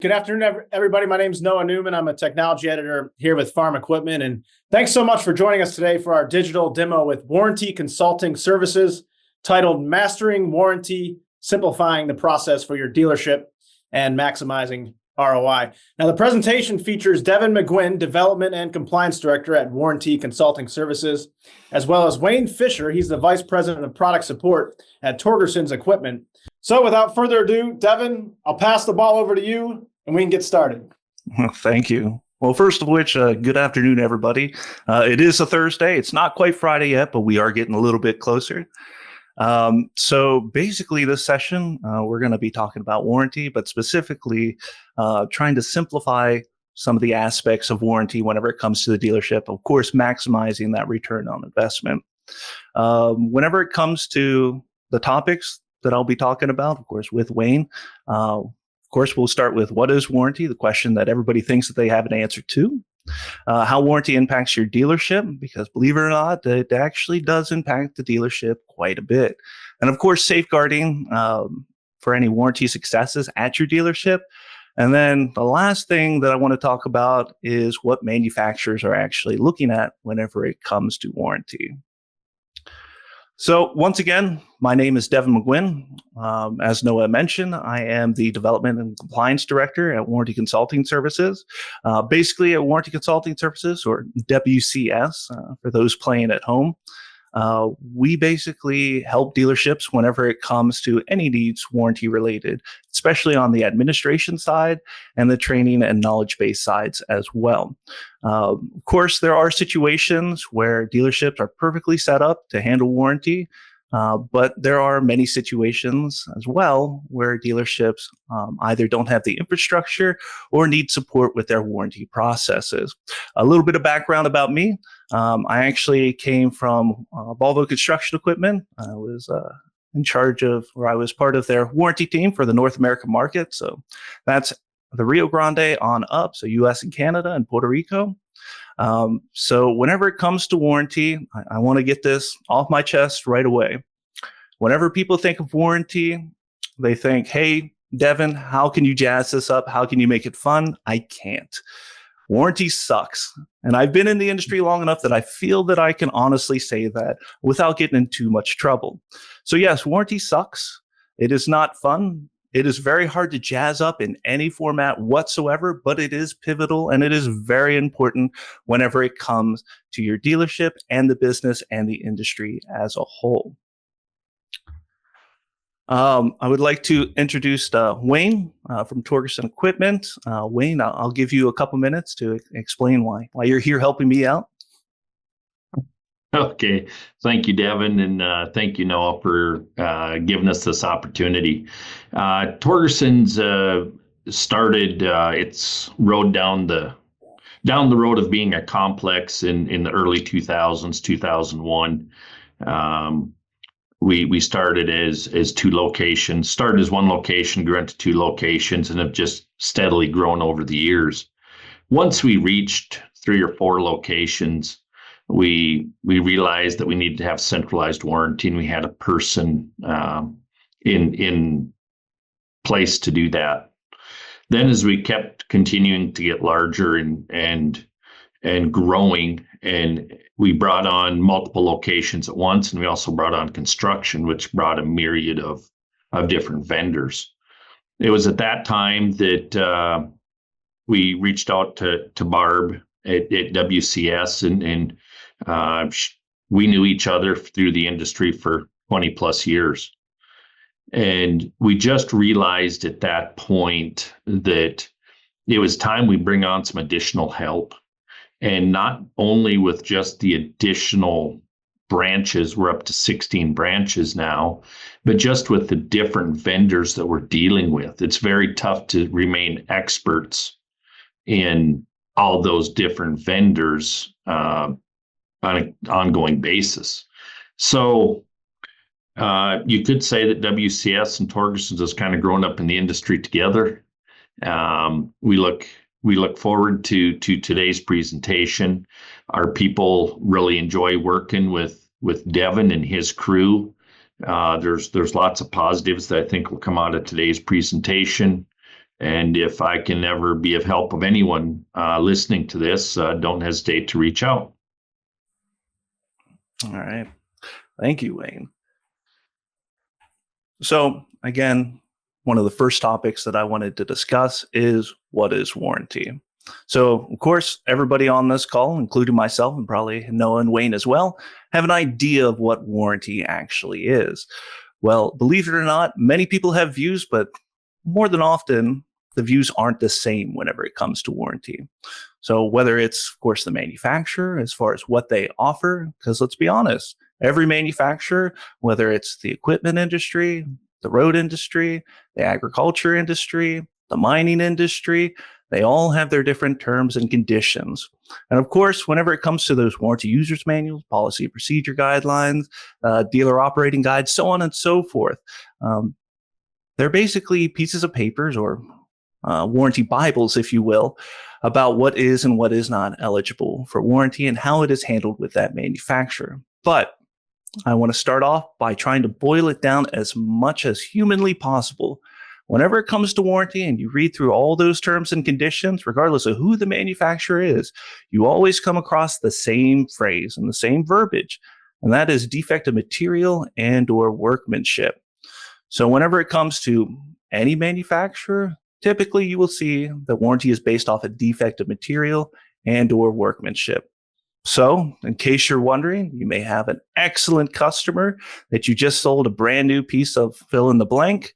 Good afternoon, everybody. My name is Noah Newman. I'm a technology editor here with Farm Equipment. And thanks so much for joining us today for our digital demo with Warranty Consulting Services titled Mastering Warranty, Simplifying the Process for Your Dealership and Maximizing ROI. Now, the presentation features Devin McGuinn, Development and Compliance Director at Warranty Consulting Services, as well as Wayne Fisher. He's the Vice President of Product Support at Torgerson's Equipment. So without further ado, Devin, I'll pass the ball over to you and we can get started. Well, thank you. Well, first of which, good afternoon, everybody. It is a Thursday. It's not quite Friday yet, but we are getting a little bit closer. So basically this session, we're going to be talking about warranty, but specifically trying to simplify some of the aspects of warranty whenever it comes to the dealership, of course, maximizing that return on investment. Whenever it comes to the topics that I'll be talking about, of course, with Wayne, of course, we'll start with what is warranty, the question that everybody thinks that they have an answer to. How warranty impacts your dealership, because believe it or not, it actually does impact the dealership quite a bit. And of course, safeguarding for any warranty successes at your dealership. And then the last thing that I want to talk about is what manufacturers are actually looking at whenever it comes to warranty. So once again, my name is Devin McGuinn. As Noah mentioned, I am the Development and Compliance Director at Warranty Consulting Services. Basically at Warranty Consulting Services, or WCS, for those playing at home, we basically help dealerships whenever it comes to any needs warranty related, especially on the administration side and the training and knowledge-based sides as well. Of course, there are situations where dealerships are perfectly set up to handle warranty, but there are many situations as well where dealerships either don't have the infrastructure or need support with their warranty processes. A little bit of background about me. I actually came from Volvo Construction Equipment. I was in charge of, or I was part of their warranty team for the North American market. So that's the Rio Grande on up, so US and Canada and Puerto Rico. So whenever it comes to warranty, I want to get this off my chest right away. Whenever people think of warranty, they think, hey, Devin, how can you jazz this up? How can you make it fun? I can't. Warranty sucks. And I've been in the industry long enough that I feel that I can honestly say that without getting in too much trouble. So yes, warranty sucks. It is not fun. It is very hard to jazz up in any format whatsoever, but it is pivotal and it is very important whenever it comes to your dealership and the business and the industry as a whole. I would like to introduce Wayne from Torgerson Equipment. Wayne, I'll give you a couple minutes to explain why you're here helping me out. Okay. Thank you, Devin. And thank you, Noah, for giving us this opportunity. Torgerson's started its road down the road of being a complex in the early 2000s, 2001. We started as two locations, started as one location, grew into two locations, and have just steadily grown over the years. Once we reached 3 or 4 locations, we realized that we needed to have centralized warranty, and we had a person in place to do that. Then, as we kept continuing to get larger and growing, and we brought on multiple locations at once, and we also brought on construction, which brought a myriad of different vendors. It was at that time that we reached out to Barb at WCS, and we knew each other through the industry for 20 plus years. And we just realized at that point that it was time we bring on some additional help. And not only with just the additional branches, we're up to 16 branches now, but just with the different vendors that we're dealing with. It's very tough to remain experts in all those different vendors on an ongoing basis. So you could say that WCS and Torgerson's has kind of grown up in the industry together. We look forward to today's presentation. Our people really enjoy working with Devin and his crew. There's lots of positives that I think will come out of today's presentation. And if I can ever be of help of anyone listening to this, don't hesitate to reach out. All right. Thank you, Wayne. So again, one of the first topics that I wanted to discuss is what is warranty? So of course, everybody on this call, including myself and probably Noah and Wayne as well, have an idea of what warranty actually is. Well, believe it or not, many people have views, but more than often, the views aren't the same whenever it comes to warranty. So whether it's, of course, the manufacturer as far as what they offer, because let's be honest, every manufacturer, whether it's the equipment industry, the road industry, the agriculture industry, the mining industry, they all have their different terms and conditions. And of course, whenever it comes to those warranty users manuals, policy procedure guidelines, dealer operating guides, so on and so forth, they're basically pieces of papers or warranty Bibles, if you will, about what is and what is not eligible for warranty and how it is handled with that manufacturer. But I want to start off by trying to boil it down as much as humanly possible. Whenever it comes to warranty and you read through all those terms and conditions, regardless of who the manufacturer is, you always come across the same phrase and the same verbiage, and that is defective material and or workmanship. So whenever it comes to any manufacturer, typically you will see that warranty is based off of defective material and or workmanship. So in case you're wondering, you may have an excellent customer that you just sold a brand new piece of fill in the blank.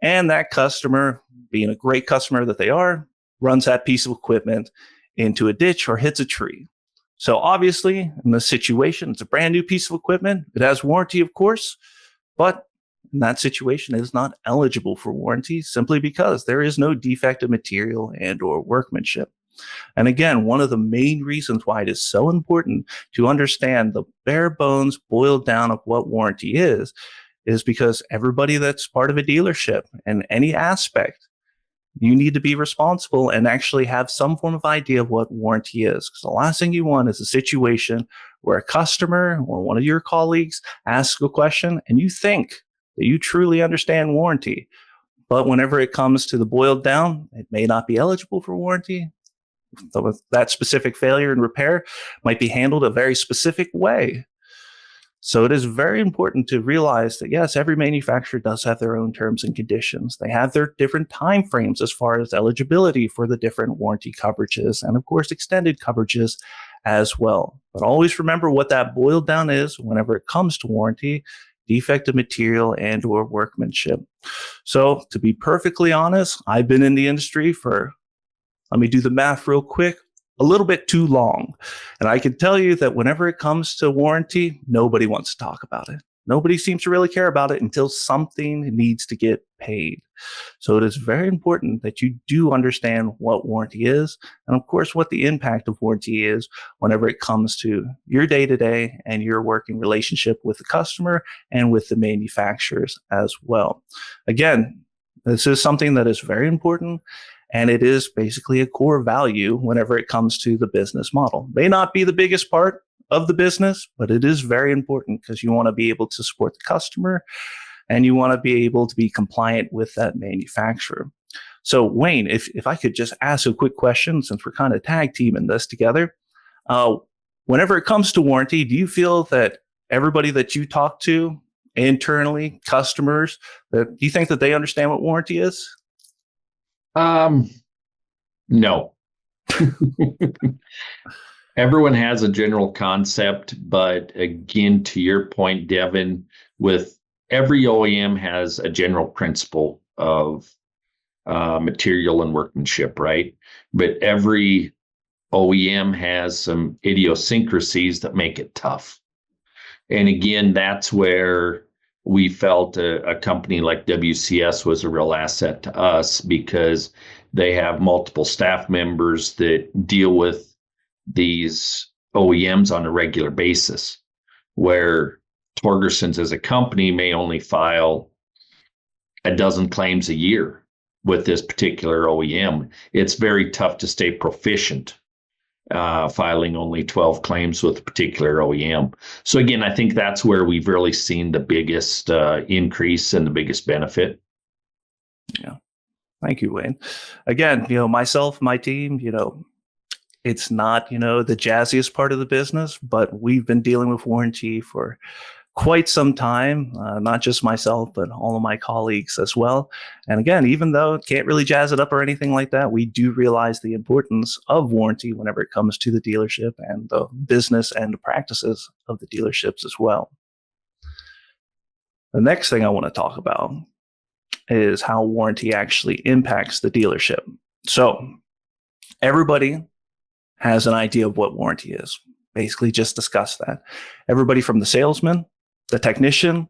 And that customer, being a great customer that they are, runs that piece of equipment into a ditch or hits a tree. So obviously, in this situation, it's a brand new piece of equipment. It has warranty, of course, but in that situation, it is not eligible for warranty simply because there is no defective material and or workmanship. And again, one of the main reasons why it is so important to understand the bare bones boiled down of what warranty is because everybody that's part of a dealership and any aspect, you need to be responsible and actually have some form of idea of what warranty is. Because the last thing you want is a situation where a customer or one of your colleagues asks a question and you think that you truly understand warranty. But whenever it comes to the boiled down, it may not be eligible for warranty. So that specific failure and repair might be handled a very specific way. So it is very important to realize that, yes, every manufacturer does have their own terms and conditions. They have their different time frames as far as eligibility for the different warranty coverages and, of course, extended coverages as well. But always remember what that boiled down is whenever it comes to warranty: defective material and or workmanship. So to be perfectly honest, I've been in the industry for, let me do the math real quick, a little bit too long. And I can tell you that whenever it comes to warranty, nobody wants to talk about it. Nobody seems to really care about it until something needs to get paid. So it is very important that you do understand what warranty is and, of course, what the impact of warranty is whenever it comes to your day-to-day and your working relationship with the customer and with the manufacturers as well. Again, this is something that is very important. And it is basically a core value whenever it comes to the business model. May not be the biggest part of the business, but it is very important because you want to be able to support the customer and you want to be able to be compliant with that manufacturer. So Wayne, if I could just ask a quick question, since we're kind of tag teaming this together, whenever it comes to warranty, do you feel that everybody that you talk to internally, customers, do you think that they understand what warranty is? No. Everyone has a general concept, but again, to your point, Devin, with every OEM has a general principle of material and workmanship, right? But every OEM has some idiosyncrasies that make it tough. And again, that's where we felt a company like WCS was a real asset to us because they have multiple staff members that deal with these OEMs on a regular basis, where Torgerson's as a company may only file a dozen claims a year with this particular OEM. It's very tough to stay proficient filing only 12 claims with a particular OEM. So again, I think that's where we've really seen the biggest increase and the biggest benefit. Yeah. Thank you, Wayne. Again, myself, my team, it's not, the jazziest part of the business, but we've been dealing with warranty for quite some time, not just myself, but all of my colleagues as well. And again, even though it can't really jazz it up or anything like that, we do realize the importance of warranty whenever it comes to the dealership and the business and the practices of the dealerships as well. The next thing I want to talk about is how warranty actually impacts the dealership. So everybody has an idea of what warranty is. Basically, just discuss that. Everybody from the salesman, the technician,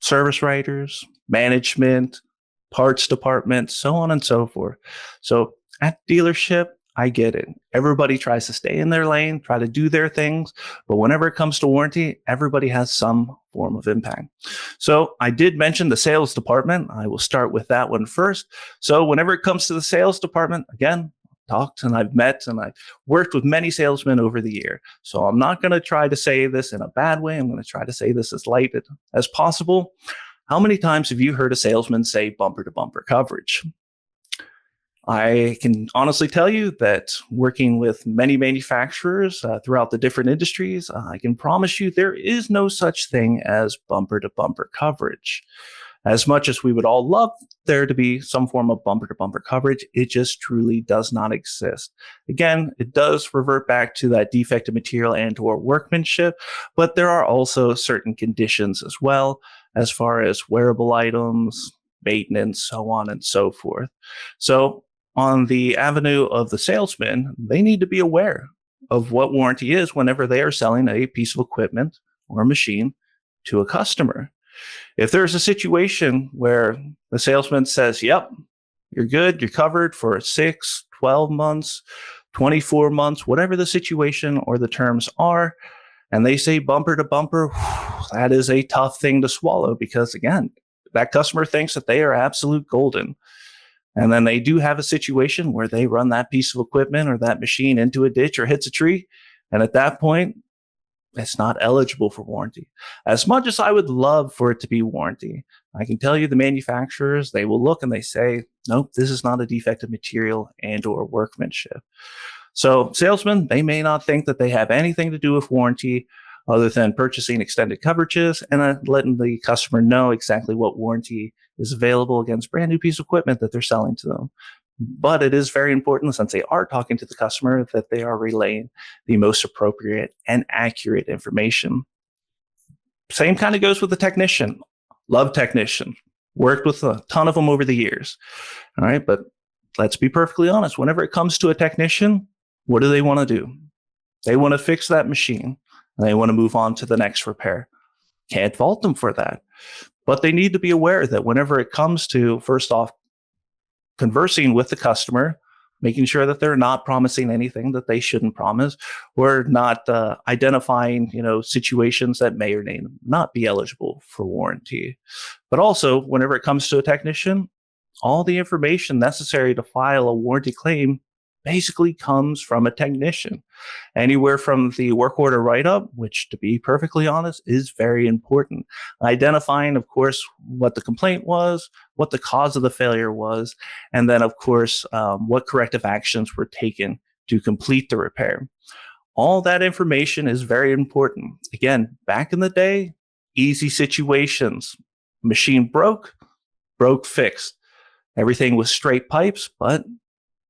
service writers, management, parts department, so on and so forth. So at dealership, I get it. Everybody tries to stay in their lane, try to do their things. But whenever it comes to warranty, everybody has some form of impact. So I did mention the sales department. I will start with that one first. So whenever it comes to the sales department, again, talked and I've met and I've worked with many salesmen over the year. So I'm not going to try to say this in a bad way. I'm going to try to say this as light as possible. How many times have you heard a salesman say bumper to bumper coverage? I can honestly tell you that working with many manufacturers throughout the different industries, I can promise you there is no such thing as bumper to bumper coverage. As much as we would all love there to be some form of bumper to bumper coverage, it just truly does not exist. Again, it does revert back to that defective material and or workmanship, but there are also certain conditions as well, as far as wearable items, maintenance, so on and so forth. So on the avenue of the salesman, they need to be aware of what warranty is whenever they are selling a piece of equipment or a machine to a customer. If there's a situation where the salesman says, yep, you're good, you're covered for 6, 12 months, 24 months, whatever the situation or the terms are, and they say bumper to bumper, that is a tough thing to swallow because, again, that customer thinks that they are absolute golden. And then they do have a situation where they run that piece of equipment or that machine into a ditch or hits a tree. And at that point, it's not eligible for warranty. As much as I would love for it to be warranty, I can tell you the manufacturers, they will look and they say, nope, this is not a defective material and or workmanship. So salesmen, they may not think that they have anything to do with warranty other than purchasing extended coverages and letting the customer know exactly what warranty is available against brand new piece of equipment that they're selling to them. But it is very important, since they are talking to the customer, that they are relaying the most appropriate and accurate information. Same kind of goes with the technician. Love technician. Worked with a ton of them over the years. All right, but let's be perfectly honest. Whenever it comes to a technician, what do they want to do? They want to fix that machine, and they want to move on to the next repair. Can't fault them for that. But they need to be aware that whenever it comes to, first off, conversing with the customer, making sure that they're not promising anything that they shouldn't promise, or not identifying, situations that may or may not be eligible for warranty. But also, whenever it comes to a technician, all the information necessary to file a warranty claim basically comes from a technician. Anywhere from the work order write-up, which, to be perfectly honest, is very important. Identifying, of course, what the complaint was, what the cause of the failure was, and then, of course, what corrective actions were taken to complete the repair. All that information is very important. Again, back in the day, easy situations. Machine broke, fixed. Everything was straight pipes, but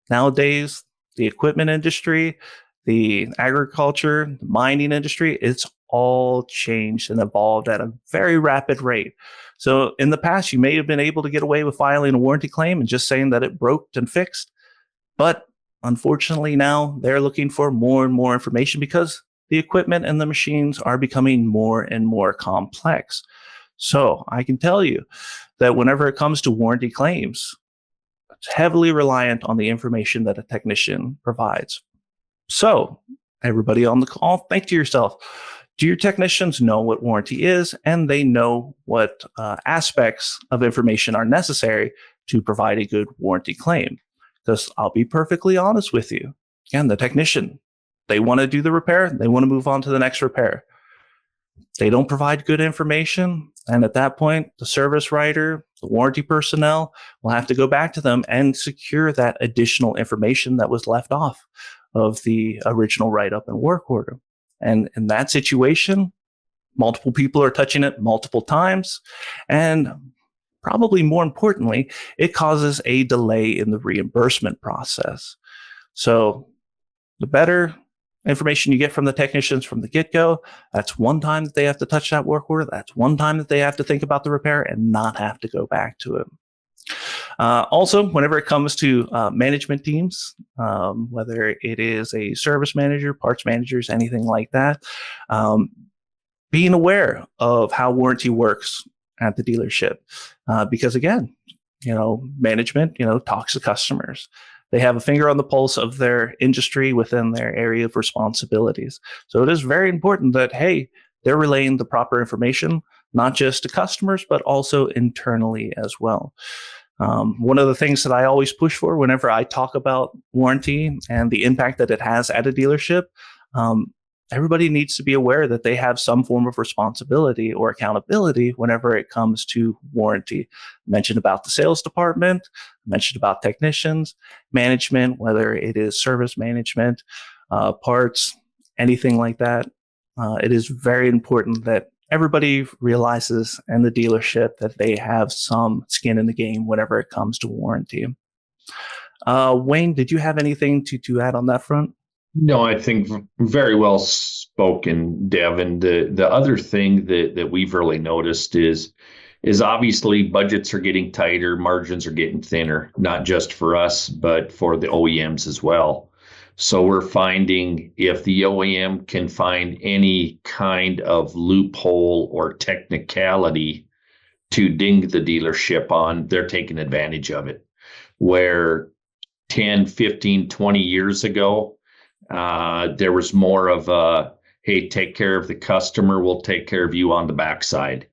nowadays, the equipment industry, the agriculture, the mining industry, it's all changed and evolved at a very rapid rate. So in the past, you may have been able to get away with filing a warranty claim and just saying that it broke and fixed. But unfortunately now, they're looking for more and more information because the equipment and the machines are becoming more and more complex. So I can tell you that whenever it comes to warranty claims, it's heavily reliant on the information that a technician provides. So, everybody on the call, think to yourself, do your technicians know what warranty is, and they know what aspects of information are necessary to provide a good warranty claim? Because I'll be perfectly honest with you. Again, the technician, they want to do the repair, they want to move on to the next repair. They don't provide good information, and at that point, the service writer, the warranty personnel will have to go back to them and secure that additional information that was left off of the original write-up and work order. And in that situation, multiple people are touching it multiple times. And probably more importantly, it causes a delay in the reimbursement process. So the better information you get from the technicians from the get-go, that's one time that they have to touch that work order. That's one time that they have to think about the repair and not have to go back to it. Also, whenever it comes to management teams, whether it is a service manager, parts managers, anything like that, being aware of how warranty works at the dealership. Because again, management, talks to customers. They have a finger on the pulse of their industry within their area of responsibilities. So it is very important that, hey, they're relaying the proper information, not just to customers, but also internally as well. One of the things that I always push for whenever I talk about warranty and the impact that it has at a dealership, everybody needs to be aware that they have some form of responsibility or accountability whenever it comes to warranty. I mentioned about the sales department, I mentioned about technicians, management, whether it is service management, parts, anything like that. It is very important that everybody realizes in the dealership that they have some skin in the game whenever it comes to warranty. Wayne, did you have anything to add on that front? No, I think very well spoken, Devin. The other thing that we've really noticed is obviously budgets are getting tighter, margins are getting thinner, not just for us, but for the OEMs as well. So we're finding if the OEM can find any kind of loophole or technicality to ding the dealership on, they're taking advantage of it. Where 10, 15, 20 years ago, there was more of a, hey, take care of the customer, we'll take care of you on the backside.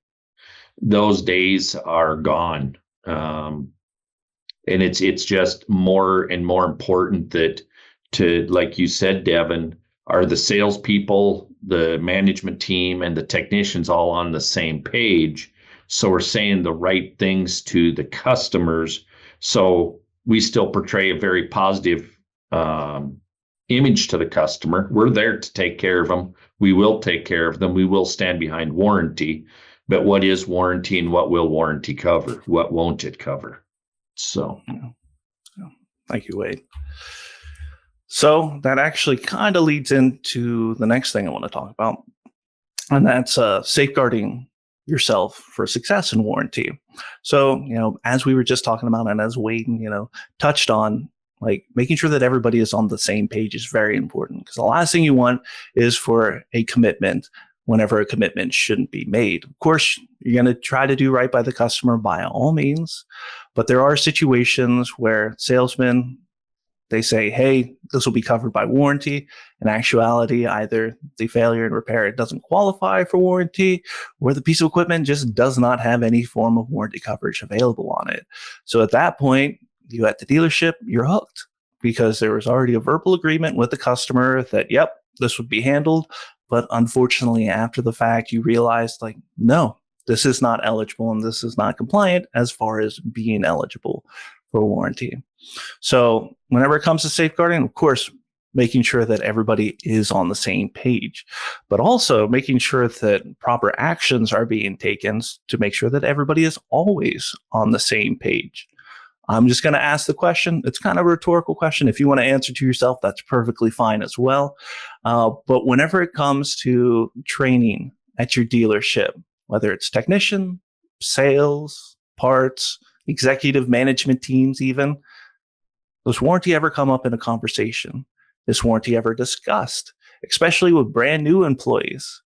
Those days are gone. And it's just more and more important that like you said, Devin, are the salespeople, the management team, and the technicians all on the same page. So we're saying the right things to the customers. So we still portray a very positive image to the customer. We're there to take care of them. We will take care of them. We will stand behind warranty. But what is warranty and what will warranty cover? What won't it cover? So, thank you, Wade. So that actually kind of leads into the next thing I want to talk about, and that's safeguarding yourself for success in warranty. So, as we were just talking about, and as Wade, touched on, like making sure that everybody is on the same page is very important, because the last thing you want is for a commitment whenever a commitment shouldn't be made. Of course, you're going to try to do right by the customer by all means, but there are situations where salesmen, they say, hey, this will be covered by warranty. In actuality, either the failure and repair, it doesn't qualify for warranty, or the piece of equipment just does not have any form of warranty coverage available on it. So at that point, you at the dealership, you're hooked, because there was already a verbal agreement with the customer that, yep, this would be handled. But unfortunately, after the fact, you realized, like, no, this is not eligible and this is not compliant as far as being eligible for warranty. So whenever it comes to safeguarding, of course, making sure that everybody is on the same page, but also making sure that proper actions are being taken to make sure that everybody is always on the same page. I'm just going to ask the question. It's kind of a rhetorical question. If you want to answer to yourself, that's perfectly fine as well. But whenever it comes to training at your dealership, whether it's technician, sales, parts, executive management teams even, does warranty ever come up in a conversation? Is warranty ever discussed, especially with brand new employees?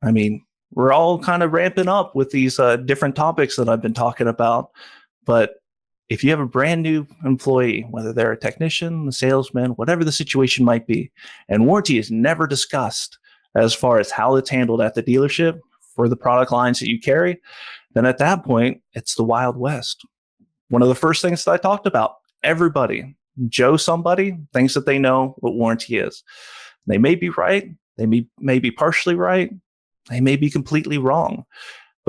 I mean, we're all kind of ramping up with these different topics that I've been talking about, but if you have a brand new employee, whether they're a technician, a salesman, whatever the situation might be, and warranty is never discussed as far as how it's handled at the dealership for the product lines that you carry, then at that point, it's the Wild West. One of the first things that I talked about, everybody, Joe somebody, thinks that they know what warranty is. They may be right. They may be partially right. They may be completely wrong.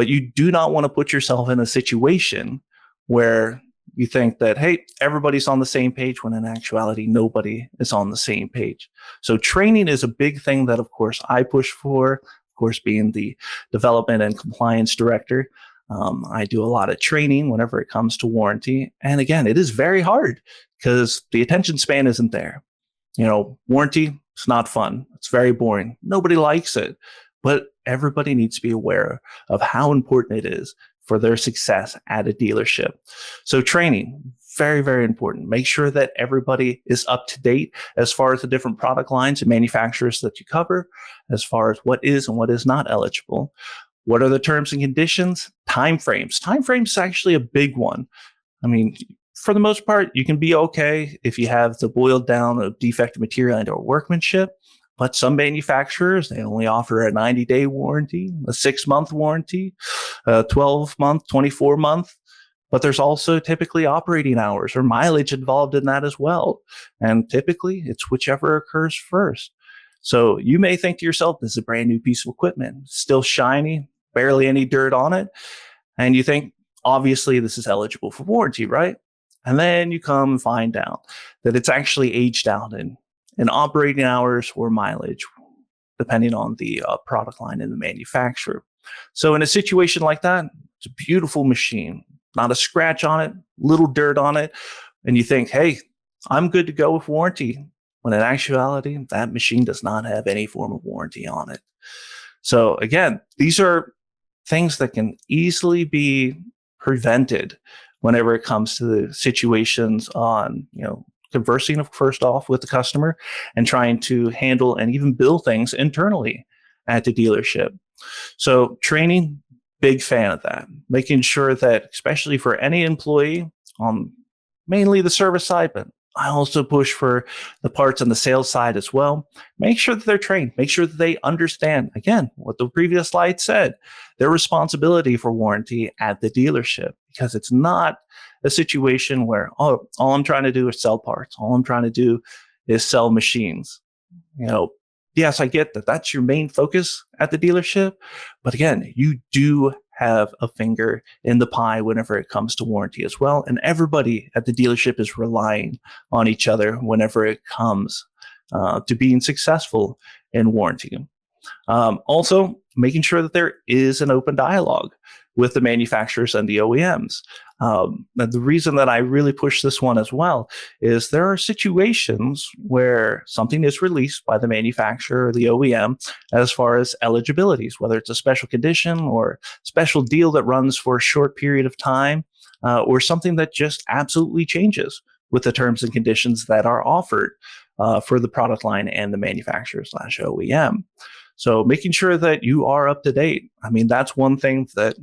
but you do not want to put yourself in a situation where you think that, hey, everybody's on the same page, when in actuality, nobody is on the same page. So training is a big thing that, of course, I push for. Of course, being the development and compliance director, I do a lot of training whenever it comes to warranty. And again, it is very hard because the attention span isn't there. Warranty, it's not fun. It's very boring. Nobody likes it. But everybody needs to be aware of how important it is for their success at a dealership. So training, very, very important. Make sure that everybody is up to date as far as the different product lines and manufacturers that you cover, as far as what is and what is not eligible. What are the terms and conditions? Timeframes. Timeframes is actually a big one. I mean, for the most part, you can be okay if you have the boiled down of defective material and or workmanship. But some manufacturers, they only offer a 90-day warranty, a 6-month warranty, a 12-month, 24-month. But there's also typically operating hours or mileage involved in that as well. And typically, it's whichever occurs first. So you may think to yourself, this is a brand new piece of equipment, still shiny, barely any dirt on it. And you think, obviously, this is eligible for warranty, right? And then you come and find out that it's actually aged out in operating hours or mileage, depending on the product line and the manufacturer. So in a situation like that, it's a beautiful machine, not a scratch on it, little dirt on it. And you think, hey, I'm good to go with warranty. When in actuality, that machine does not have any form of warranty on it. So again, these are things that can easily be prevented whenever it comes to the situations on, conversing first off with the customer and trying to handle and even build things internally at the dealership. So training, big fan of that. Making sure that, especially for any employee on mainly the service side, but I also push for the parts and the sales side as well. Make sure that they're trained. Make sure that they understand, again, what the previous slide said, their responsibility for warranty at the dealership, because it's not a situation where, all I'm trying to do is sell parts. All I'm trying to do is sell machines. Yes, I get that that's your main focus at the dealership. But again, you do have a finger in the pie whenever it comes to warranty as well. And everybody at the dealership is relying on each other whenever it comes to being successful in warranty. Also, making sure that there is an open dialogue with the manufacturers and the OEMs. The reason that I really push this one as well is there are situations where something is released by the manufacturer or the OEM as far as eligibilities, whether it's a special condition or special deal that runs for a short period of time, or something that just absolutely changes with the terms and conditions that are offered for the product line and the manufacturer/OEM. So making sure that you are up to date. I mean, that's one thing that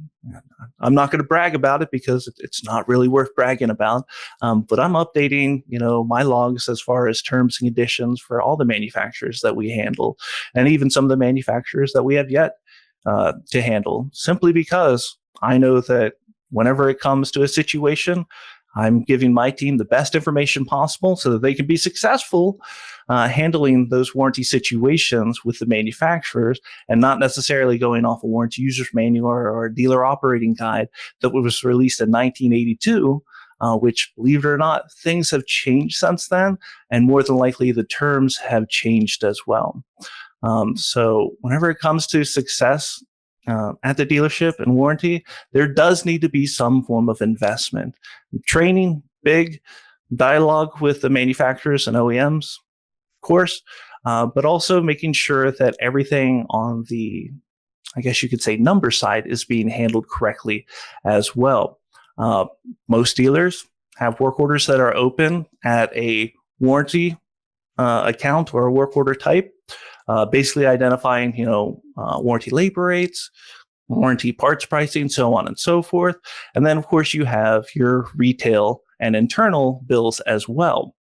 I'm not going to brag about it because it's not really worth bragging about. But I'm updating, my logs as far as terms and conditions for all the manufacturers that we handle, and even some of the manufacturers that we have yet to handle, simply because I know that whenever it comes to a situation, I'm giving my team the best information possible so that they can be successful handling those warranty situations with the manufacturers, and not necessarily going off a warranty user's manual or a dealer operating guide that was released in 1982, which, believe it or not, things have changed since then, and more than likely the terms have changed as well. So whenever it comes to success at the dealership and warranty, there does need to be some form of investment. Training, big. Dialogue with the manufacturers and OEMs, of course, but also making sure that everything on the, I guess you could say, number side is being handled correctly as well. Most dealers have work orders that are open at a warranty account or a work order type. Basically identifying, warranty labor rates, warranty parts pricing, so on and so forth. And then, of course, you have your retail and internal bills as well.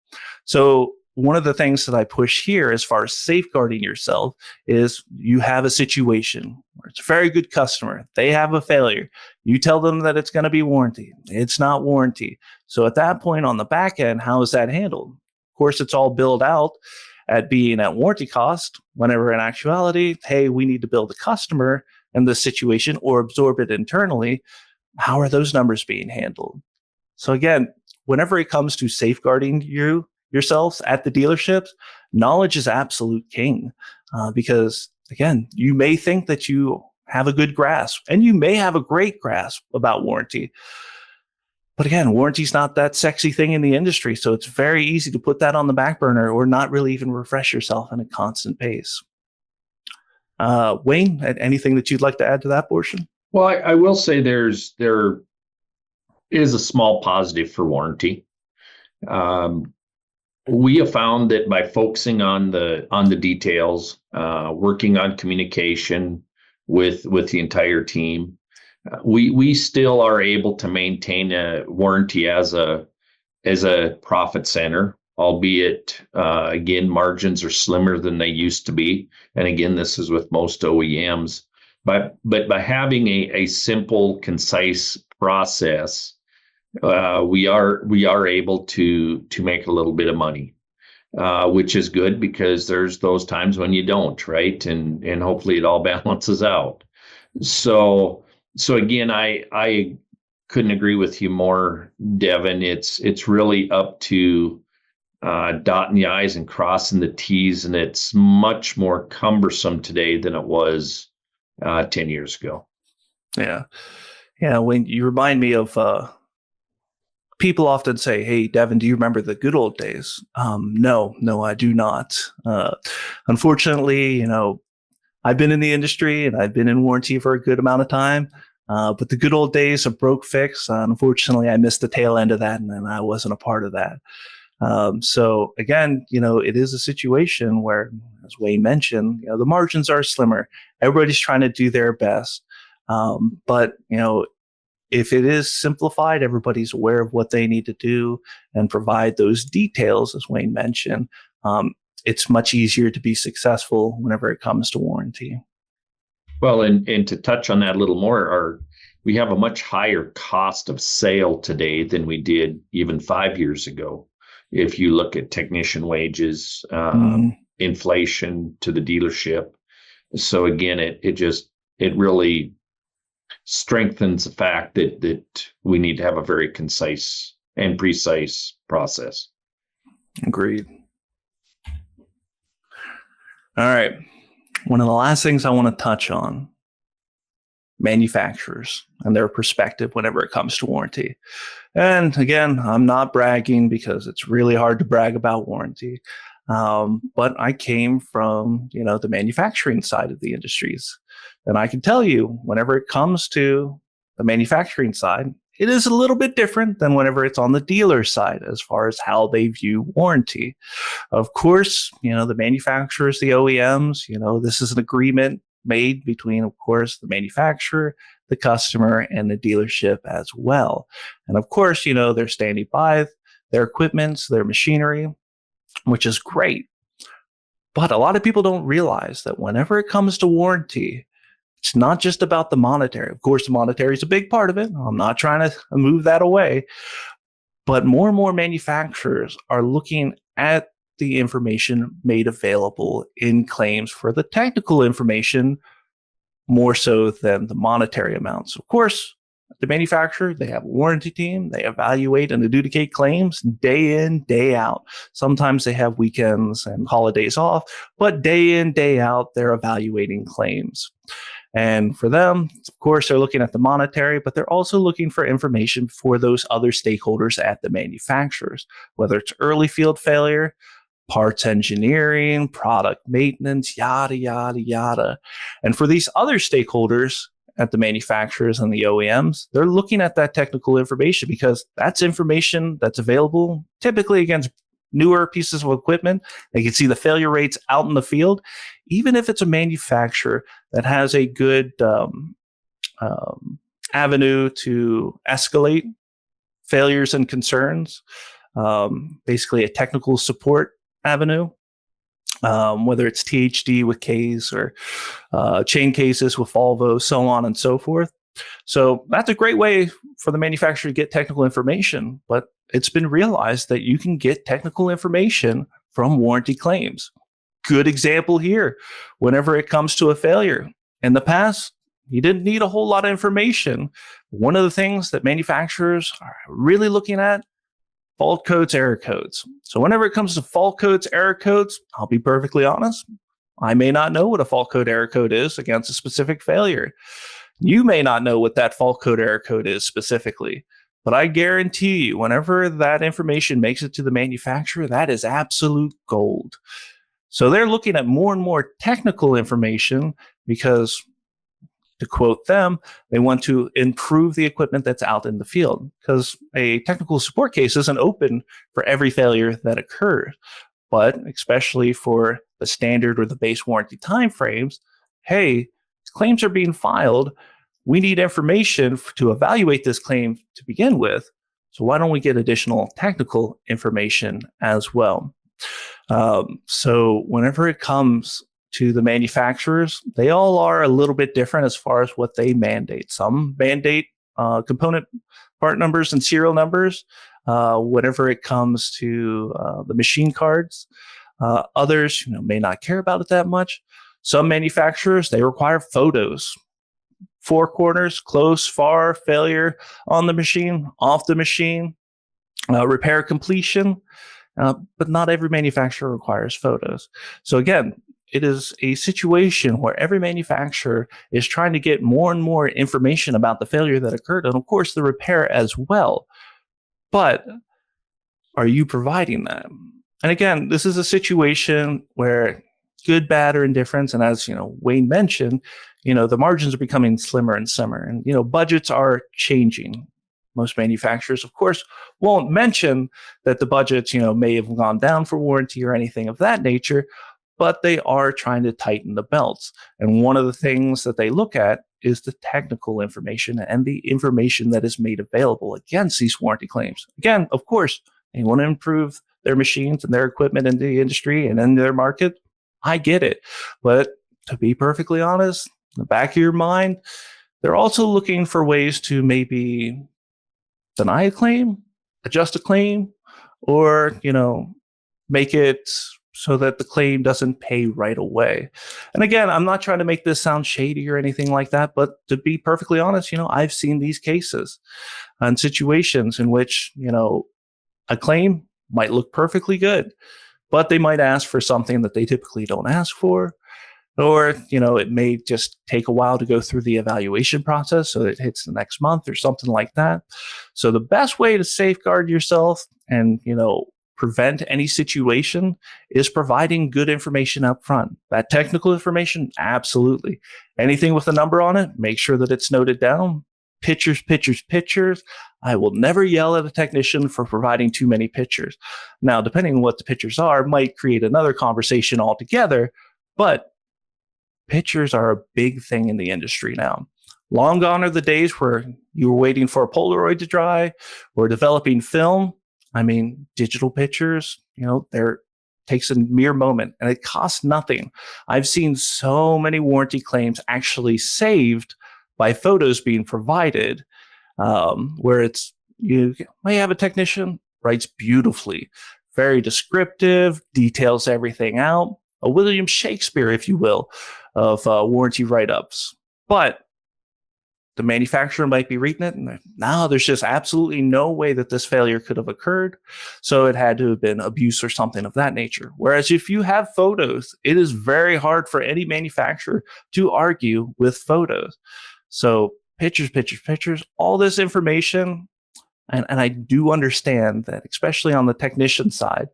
So one of the things that I push here as far as safeguarding yourself is you have a situation where it's a very good customer. They have a failure. You tell them that it's going to be warranty. It's not warranty. So at that point on the back end, how is that handled? Of course, it's all billed out at being at warranty cost, whenever in actuality, hey, we need to bill the customer in this situation or absorb it internally, how are those numbers being handled? So again, whenever it comes to safeguarding yourselves at the dealerships, knowledge is absolute king. Because again, you may think that you have a good grasp, and you may have a great grasp about warranty. But again, warranty's not that sexy thing in the industry, so it's very easy to put that on the back burner or not really even refresh yourself in a constant pace. Wayne, anything that you'd like to add to that portion? Well, I will say there is a small positive for warranty. We have found that by focusing on the details, working on communication with the entire team, we still are able to maintain a warranty as a profit center, albeit again, margins are slimmer than they used to be. And again, this is with most OEMs. But by having a simple, concise process, we are able to make a little bit of money, which is good because there's those times when you don't, right? And hopefully it all balances out. So again, I couldn't agree with you more, Devin. It's really up to dotting the I's and crossing the T's, and it's much more cumbersome today than it was 10 years ago. Yeah. When you remind me of people often say, "Hey, Devin, do you remember the good old days?" No, I do not. Unfortunately, I've been in the industry and I've been in warranty for a good amount of time. But the good old days of broke fix, unfortunately, I missed the tail end of that, and I wasn't a part of that. So again, it is a situation where, as Wayne mentioned, the margins are slimmer. Everybody's trying to do their best. But if it is simplified, everybody's aware of what they need to do and provide those details, as Wayne mentioned. It's much easier to be successful whenever it comes to warranty. Well, and to touch on that a little more, we have a much higher cost of sale today than we did even 5 years ago. If you look at technician wages, inflation to the dealership. So again, it really strengthens the fact that we need to have a very concise and precise process. Agreed. All right. One of the last things I want to touch on, manufacturers and their perspective whenever it comes to warranty. And again, I'm not bragging because it's really hard to brag about warranty. But I came from, the manufacturing side of the industries. And I can tell you, whenever it comes to the manufacturing side, it is a little bit different than whenever it's on the dealer side as far as how they view warranty. Of course, the manufacturers, the OEMs, this is an agreement made between, of course, the manufacturer, the customer, and the dealership as well. And of course, they're standing by their equipment, their machinery, which is great. But a lot of people don't realize that whenever it comes to warranty, it's not just about the monetary. Of course, the monetary is a big part of it. I'm not trying to move that away. But more and more manufacturers are looking at the information made available in claims for the technical information more so than the monetary amounts. Of course, the manufacturer, they have a warranty team. They evaluate and adjudicate claims day in, day out. Sometimes they have weekends and holidays off, but day in, day out, they're evaluating claims. And for them, of course, they're looking at the monetary, but they're also looking for information for those other stakeholders at the manufacturers, whether it's early field failure, parts engineering, product maintenance, yada, yada, yada. And for these other stakeholders at the manufacturers and the OEMs, they're looking at that technical information because that's information that's available typically against newer pieces of equipment. They can see the failure rates out in the field, even if it's a manufacturer that has a good avenue to escalate failures and concerns, basically a technical support avenue, whether it's THD with Ks or chain cases with Volvo, so on and so forth. So that's a great way for the manufacturer to get technical information, but it's been realized that you can get technical information from warranty claims. Good example here, whenever it comes to a failure. In the past, you didn't need a whole lot of information. One of the things that manufacturers are really looking at, fault codes, error codes. So whenever it comes to fault codes, error codes, I'll be perfectly honest, I may not know what a fault code, error code is against a specific failure. You may not know what that fault code, error code is specifically. But I guarantee you, whenever that information makes it to the manufacturer, that is absolute gold. So they're looking at more and more technical information because, to quote them, they want to improve the equipment that's out in the field, because a technical support case isn't open for every failure that occurs. But especially for the standard or the base warranty timeframes, hey, claims are being filed. We need information to evaluate this claim to begin with. So why don't we get additional technical information as well? So whenever it comes to the manufacturers, they all are a little bit different as far as what they mandate. Some mandate component part numbers and serial numbers whenever it comes to the machine cards. Others, may not care about it that much. Some manufacturers, they require photos. Four corners, close, far, failure on the machine, off the machine, repair completion. But not every manufacturer requires photos. So again, it is a situation where every manufacturer is trying to get more and more information about the failure that occurred, and of course the repair as well. But are you providing that? And again, this is a situation where good, bad, or indifference, and as Wayne mentioned, the margins are becoming slimmer and slimmer, and budgets are changing. Most manufacturers, of course, won't mention that the budgets, may have gone down for warranty or anything of that nature, but they are trying to tighten the belts. And one of the things that they look at is the technical information and the information that is made available against these warranty claims. Again, of course, they want to improve their machines and their equipment in the industry and in their market. I get it. But to be perfectly honest, in the back of your mind, they're also looking for ways to maybe deny a claim, adjust a claim, or, make it so that the claim doesn't pay right away. And again, I'm not trying to make this sound shady or anything like that, but to be perfectly honest, I've seen these cases and situations in which, a claim might look perfectly good, but they might ask for something that they typically don't ask for. Or, it may just take a while to go through the evaluation process, so it hits the next month or something like that. So the best way to safeguard yourself and, prevent any situation is providing good information up front. That technical information, absolutely. Anything with a number on it, make sure that it's noted down. Pictures, pictures, pictures. I will never yell at a technician for providing too many pictures. Now, depending on what the pictures are, might create another conversation altogether, but pictures are a big thing in the industry now. Long gone are the days where you were waiting for a Polaroid to dry or developing film. Digital pictures, they're takes a mere moment and it costs nothing. I've seen so many warranty claims actually saved by photos being provided, where you may have a technician writes beautifully, very descriptive, details everything out, a William Shakespeare, if you will, of warranty write-ups. But the manufacturer might be reading it, and now there's just absolutely no way that this failure could have occurred. So it had to have been abuse or something of that nature. Whereas if you have photos, it is very hard for any manufacturer to argue with photos. So pictures, pictures, pictures, all this information. And I do understand that, especially on the technician side,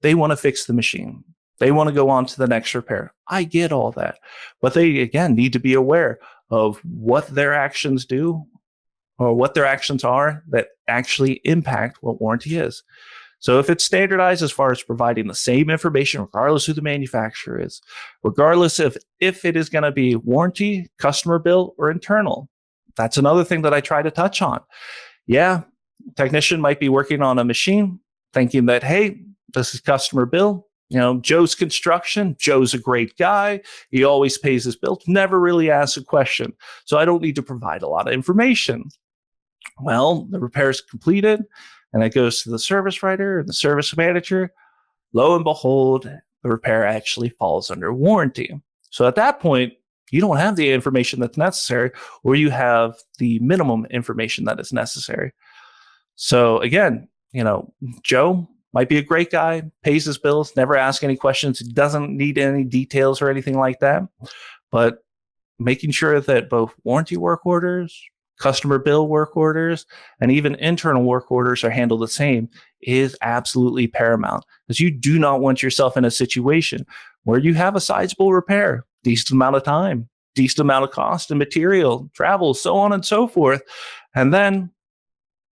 they want to fix the machine. They want to go on to the next repair. I get all that. But they, again, need to be aware of what their actions do or what their actions are that actually impact what warranty is. So if it's standardized as far as providing the same information, regardless who the manufacturer is, regardless of if it is going to be warranty, customer bill, or internal, that's another thing that I try to touch on. Yeah, technician might be working on a machine thinking that, hey, this is customer bill. Joe's construction. Joe's a great guy. He always pays his bills, never really asks a question. So I don't need to provide a lot of information. Well, the repair is completed and it goes to the service writer and the service manager. Lo and behold, the repair actually falls under warranty. So at that point, you don't have the information that's necessary, or you have the minimum information that is necessary. So again, Joe might be a great guy, pays his bills, never asks any questions, doesn't need any details or anything like that. But making sure that both warranty work orders, customer bill work orders, and even internal work orders are handled the same is absolutely paramount, because you do not want yourself in a situation where you have a sizable repair, decent amount of time, decent amount of cost and material, travel, so on and so forth. And then,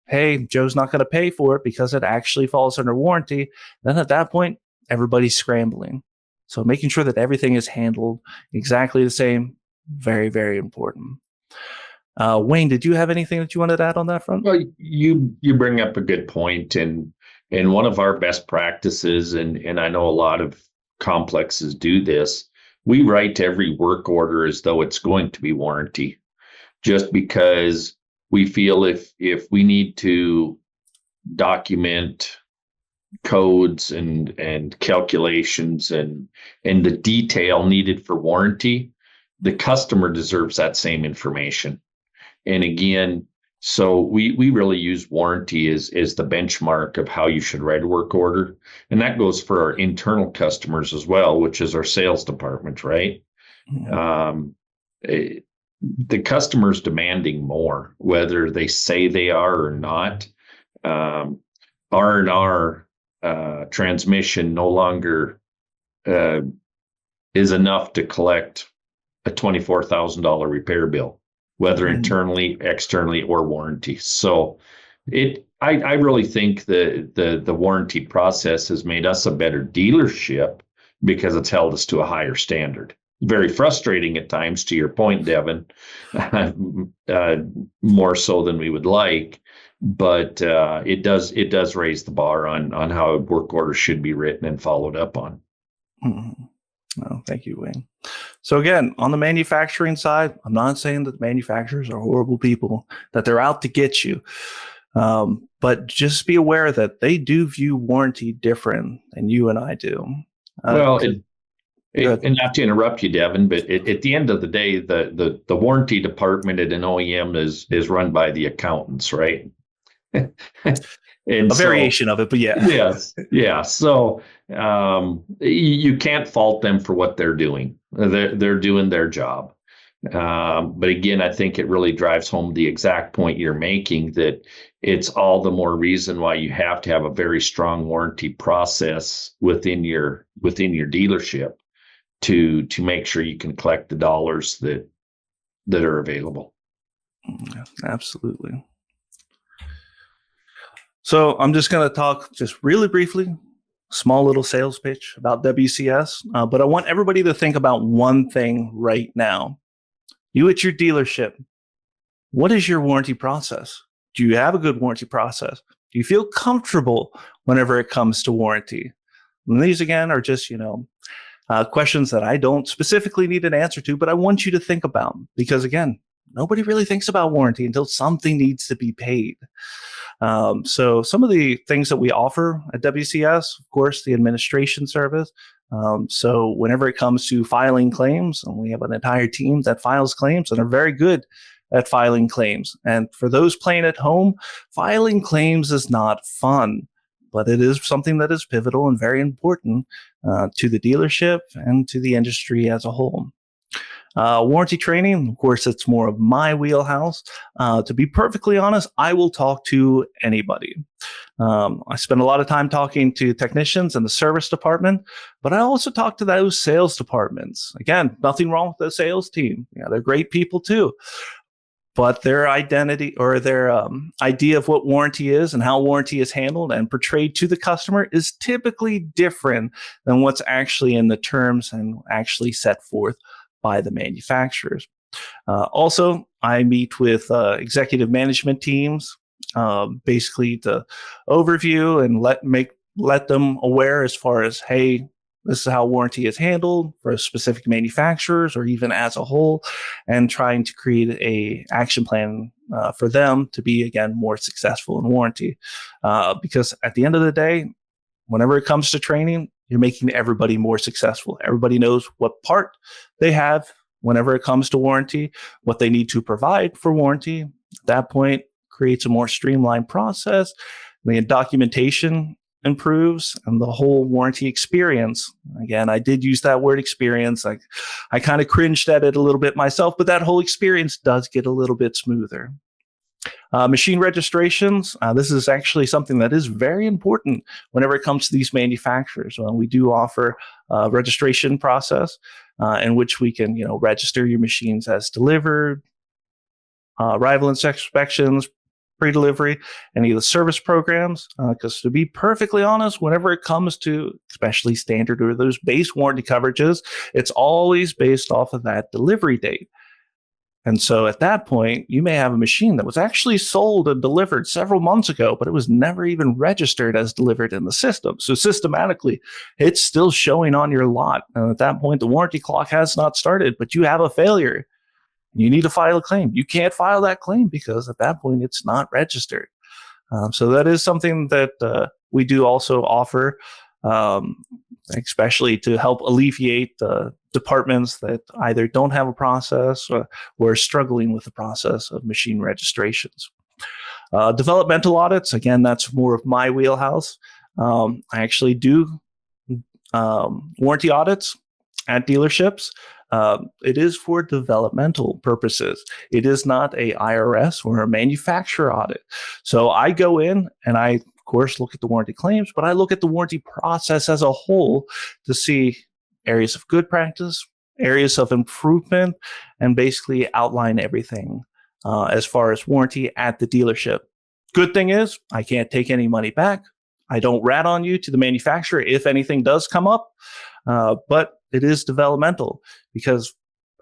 hey, Joe's not going to pay for it because it actually falls under warranty. Then at that point, everybody's scrambling. So making sure that everything is handled exactly the same, very, very important. Wayne, did you have anything that you wanted to add on that front? Well, you bring up a good point, and one of our best practices, and I know a lot of complexes do this, we write every work order as though it's going to be warranty, just because we feel if we need to document codes and calculations and the detail needed for warranty, the customer deserves that same information. And again, so we really use warranty as the benchmark of how you should write a work order. And that goes for our internal customers as well, which is our sales department, right? Mm-hmm. The customer's demanding more, whether they say they are or not. R&R transmission no longer is enough to collect a $24,000 repair bill, whether internally, externally, or warranty. So I really think the warranty process has made us a better dealership because it's held us to a higher standard. Very frustrating at times, to your point, Devin, more so than we would like, but it does raise the bar on how a work order should be written and followed up on. Mm-hmm. Oh, thank you, Wayne. So again, on the manufacturing side, I'm not saying that manufacturers are horrible people, that they're out to get you. But just be aware that they do view warranty different than you and I do. And not to interrupt you, Devin, but at the end of the day, the warranty department at an OEM is run by the accountants, right? And a variation of it, but yeah. Yes. Yeah. So you can't fault them for what they're doing. They're doing their job. But again, I think it really drives home the exact point you're making, that it's all the more reason why you have to have a very strong warranty process within your dealership to make sure you can collect the dollars that are available. Yeah, absolutely. So I'm just going to talk just really briefly, small little sales pitch about WCS, but I want everybody to think about one thing right now. You at your dealership, what is your warranty process? Do you have a good warranty process? Do you feel comfortable whenever it comes to warranty? And these, again, are just, questions that I don't specifically need an answer to, but I want you to think about, because again, nobody really thinks about warranty until something needs to be paid. So some of the things that we offer at WCS, of course, the administration service. So whenever it comes to filing claims, and we have an entire team that files claims and are very good at filing claims. And for those playing at home, filing claims is not fun, but it is something that is pivotal and very important to the dealership and to the industry as a whole. Warranty training, of course, it's more of my wheelhouse. To be perfectly honest, I will talk to anybody. I spend a lot of time talking to technicians in the service department, but I also talk to those sales departments. Again, nothing wrong with the sales team. Yeah, they're great people too. But their identity or their idea of what warranty is and how warranty is handled and portrayed to the customer is typically different than what's actually in the terms and actually set forth by the manufacturers. Also, I meet with executive management teams, basically to overview and let them aware as far as, hey, this is how warranty is handled for specific manufacturers or even as a whole, and trying to create a action plan for them to be, again, more successful in warranty. Because at the end of the day, whenever it comes to training, you're making everybody more successful. Everybody knows what part they have whenever it comes to warranty, what they need to provide for warranty. At that point, creates a more streamlined process. The documentation improves and the whole warranty experience. Again, I did use that word experience. I kind of cringed at it a little bit myself, but that whole experience does get a little bit smoother. Machine registrations. This is actually something that is very important whenever it comes to these manufacturers. We do offer a registration process in which we can, register your machines as delivered, arrival inspections, pre-delivery, any of the service programs. Because to be perfectly honest, whenever it comes to especially standard or those base warranty coverages, it's always based off of that delivery date. And so at that point, you may have a machine that was actually sold and delivered several months ago, but it was never even registered as delivered in the system. So systematically, it's still showing on your lot. And at that point, the warranty clock has not started, but you have a failure. You need to file a claim. You can't file that claim because at that point, it's not registered. So that is something that we do also offer, especially to help alleviate the departments that either don't have a process or are struggling with the process of machine registrations. Developmental audits, again, that's more of my wheelhouse. I actually do warranty audits at dealerships. It is for developmental purposes. It is not a IRS or a manufacturer audit. So I go in and I, of course, look at the warranty claims, but I look at the warranty process as a whole to see areas of good practice, areas of improvement, and basically outline everything as far as warranty at the dealership. Good thing is I can't take any money back. I don't rat on you to the manufacturer if anything does come up, but it is developmental because,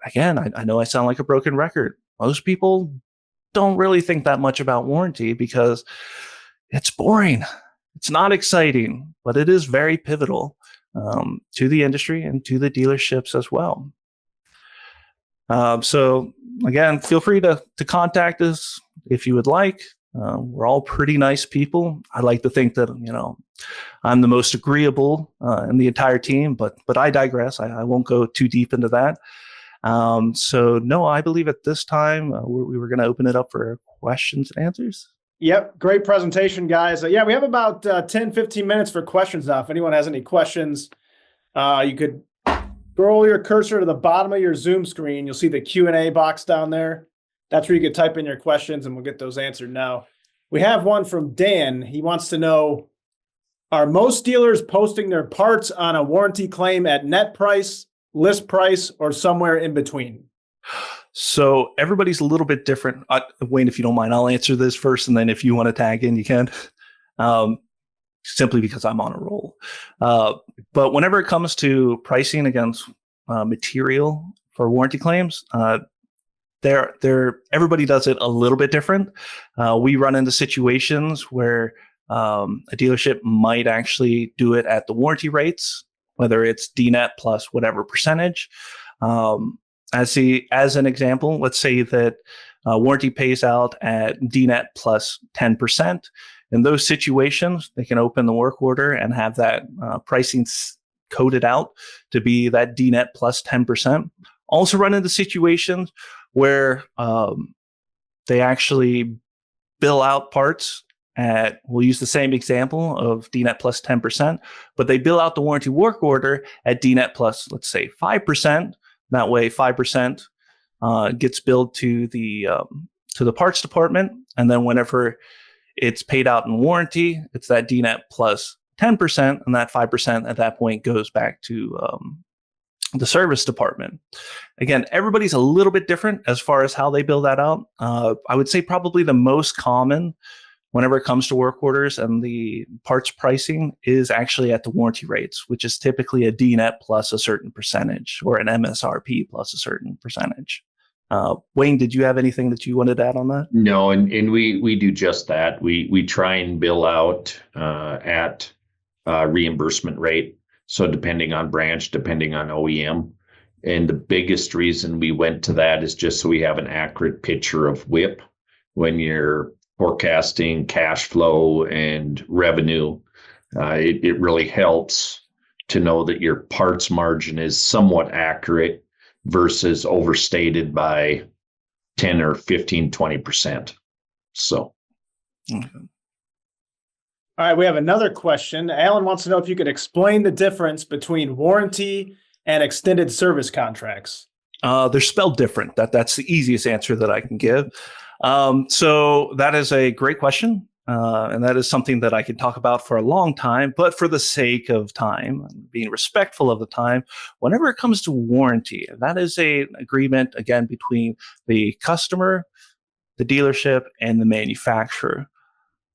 again, I know I sound like a broken record. Most people don't really think that much about warranty because it's boring. It's not exciting, but it is very pivotal to the industry and to the dealerships as well. So again, feel free to contact us if you would like. We're all pretty nice people. I like to think that, I'm the most agreeable in the entire team, but I digress. I won't go too deep into that. So no, I believe at this time we were going to open it up for questions and answers. Yep. Great presentation, guys. We have about 10, 15 minutes for questions now. If anyone has any questions, you could scroll your cursor to the bottom of your Zoom screen. You'll see the Q&A box down there. That's where you could type in your questions and we'll get those answered now. We have one from Dan. He wants to know, are most dealers posting their parts on a warranty claim at net price, list price, or somewhere in between? So everybody's a little bit different. Wayne, if you don't mind, I'll answer this first, and then if you want to tag in, you can. Simply because I'm on a roll. But whenever it comes to pricing against material for warranty claims, everybody does it a little bit different. We run into situations where a dealership might actually do it at the warranty rates, whether it's DNET plus whatever percentage. As an example, let's say that warranty pays out at DNET plus 10%. In those situations, they can open the work order and have that pricing coded out to be that DNET plus 10%. Also run into situations where they actually bill out parts at, we'll use the same example of DNET plus 10%, but they bill out the warranty work order at DNET plus, let's say, 5%. That way, 5% gets billed to the parts department, and then whenever it's paid out in warranty, it's that DNET plus 10%, and that 5% at that point goes back to the service department. Again, everybody's a little bit different as far as how they bill that out. I would say probably the most common whenever it comes to work orders and the parts pricing is actually at the warranty rates, which is typically a DNET plus a certain percentage or an MSRP plus a certain percentage. Wayne, did you have anything that you wanted to add on that? No, and we do just that. We try and bill out at reimbursement rate. So depending on branch, depending on OEM. And the biggest reason we went to that is just so we have an accurate picture of WIP when you're forecasting cash flow and revenue. It really helps to know that your parts margin is somewhat accurate versus overstated by 10 or 15, 20%. So. Okay. All right, we have another question. Alan wants to know if you could explain the difference between warranty and extended service contracts. They're spelled different. That's the easiest answer that I can give. So that is a great question. And that is something that I could talk about for a long time, but for the sake of time, being respectful of the time, whenever it comes to warranty, that is an agreement, again, between the customer, the dealership, and the manufacturer.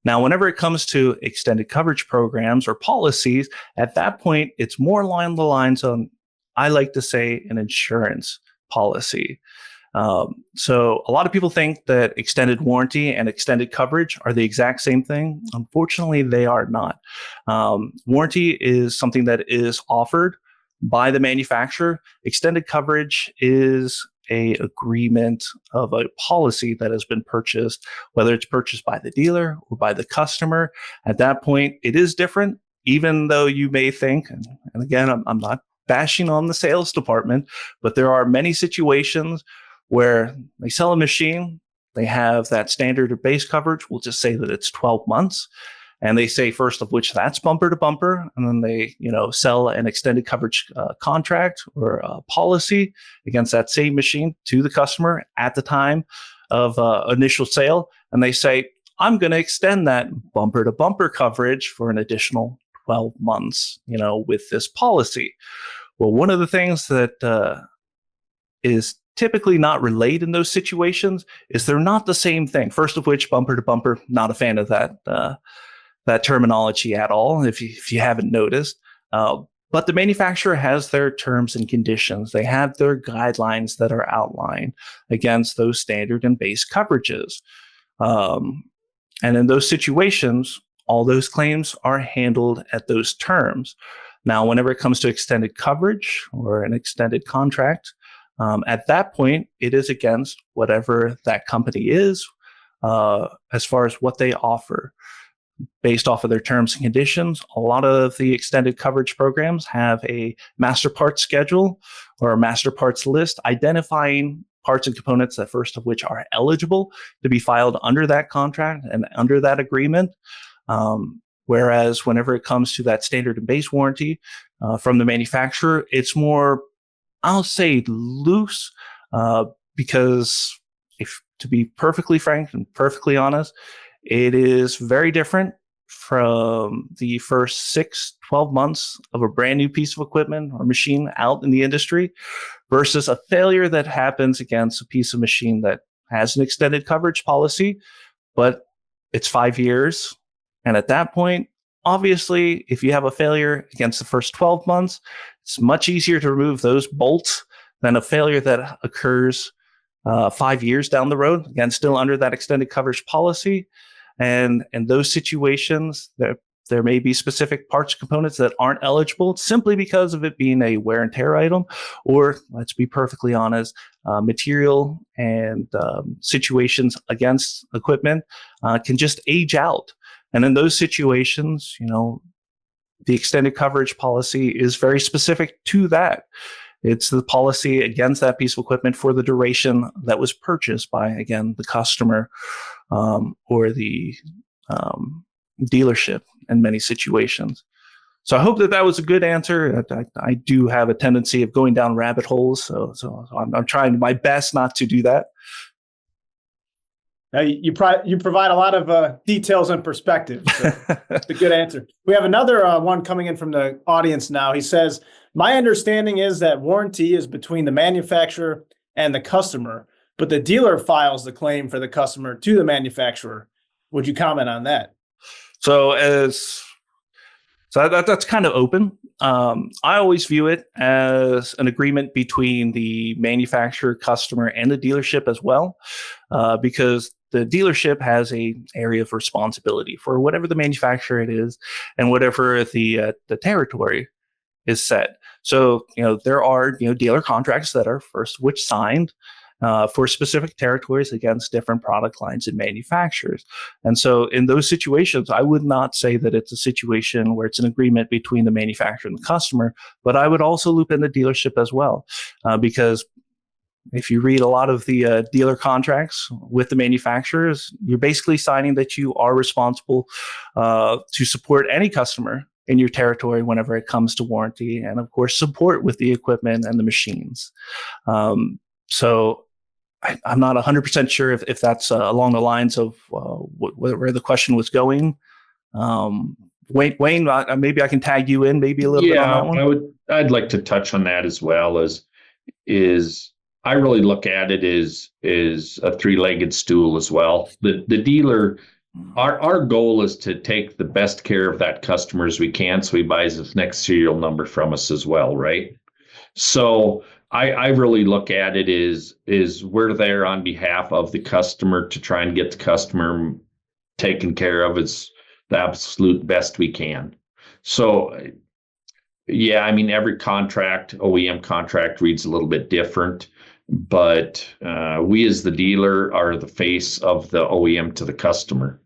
Now, whenever it comes to extended coverage programs or policies, at that point, it's more along the lines on, I like to say, an insurance policy. So a lot of people think that extended warranty and extended coverage are the exact same thing. Unfortunately, they are not. Warranty is something that is offered by the manufacturer. Extended coverage is a agreement of a policy that has been purchased, whether it's purchased by the dealer or by the customer. At that point, it is different, even though you may think, and again, I'm not bashing on the sales department, but there are many situations where they sell a machine, they have that standard or base coverage. We'll just say that it's 12 months. And they say, first of which, that's bumper to bumper. And then they, sell an extended coverage contract or policy against that same machine to the customer at the time of initial sale. And they say, I'm going to extend that bumper to bumper coverage for an additional 12 months, with this policy. Well, one of the things that is typically not relayed in those situations is they're not the same thing. First of which, bumper to bumper, not a fan of that terminology at all, if you haven't noticed. But the manufacturer has their terms and conditions. They have their guidelines that are outlined against those standard and base coverages. And in those situations, all those claims are handled at those terms. Now, whenever it comes to extended coverage or an extended contract, at that point, it is against whatever that company is as far as what they offer. Based off of their terms and conditions, a lot of the extended coverage programs have a master parts schedule or a master parts list identifying parts and components that first of which are eligible to be filed under that contract and under that agreement. Whereas whenever it comes to that standard and base warranty from the manufacturer, it's more, I'll say, loose because to be perfectly frank and perfectly honest, it is very different from the first 6-12 months of a brand new piece of equipment or machine out in the industry versus a failure that happens against a piece of machine that has an extended coverage policy, but it's 5 years. And at that point, obviously, if you have a failure against the first 12 months, it's much easier to remove those bolts than a failure that occurs 5 years down the road, again, still under that extended coverage policy. And in those situations, there may be specific parts components that aren't eligible simply because of it being a wear and tear item, or let's be perfectly honest, material and situations against equipment can just age out. And in those situations, the extended coverage policy is very specific to that. It's the policy against that piece of equipment for the duration that was purchased by, again, the customer or the dealership in many situations. So I hope that was a good answer. I do have a tendency of going down rabbit holes, so I'm trying my best not to do that. Now, you provide a lot of details and perspective. So it's a good answer. We have another one coming in from the audience now. He says, my understanding is that warranty is between the manufacturer and the customer, but the dealer files the claim for the customer to the manufacturer. Would you comment on that? So that's kind of open. I always view it as an agreement between the manufacturer, customer, and the dealership as well, because the dealership has a area of responsibility for whatever the manufacturer it is and whatever the territory is set. So, there are, dealer contracts that are first which signed for specific territories against different product lines and manufacturers. And so in those situations, I would not say that it's a situation where it's an agreement between the manufacturer and the customer, but I would also loop in the dealership as well, because if you read a lot of the dealer contracts with the manufacturers, you're basically signing that you are responsible to support any customer in your territory whenever it comes to warranty, and of course support with the equipment and the machines. So I'm not 100% sure if that's along the lines of where the question was going. Wayne, maybe I can tag you in maybe a little bit on that one. I'd like to touch on that as well. Is I really look at it as a three-legged stool as well. The dealer, our goal is to take the best care of that customer as we can, so he buys his next serial number from us as well, right? So I really look at it is we're there on behalf of the customer to try and get the customer taken care of as the absolute best we can. So yeah, I mean, every contract, OEM contract, reads a little bit different, but we as the dealer are the face of the OEM to the customer.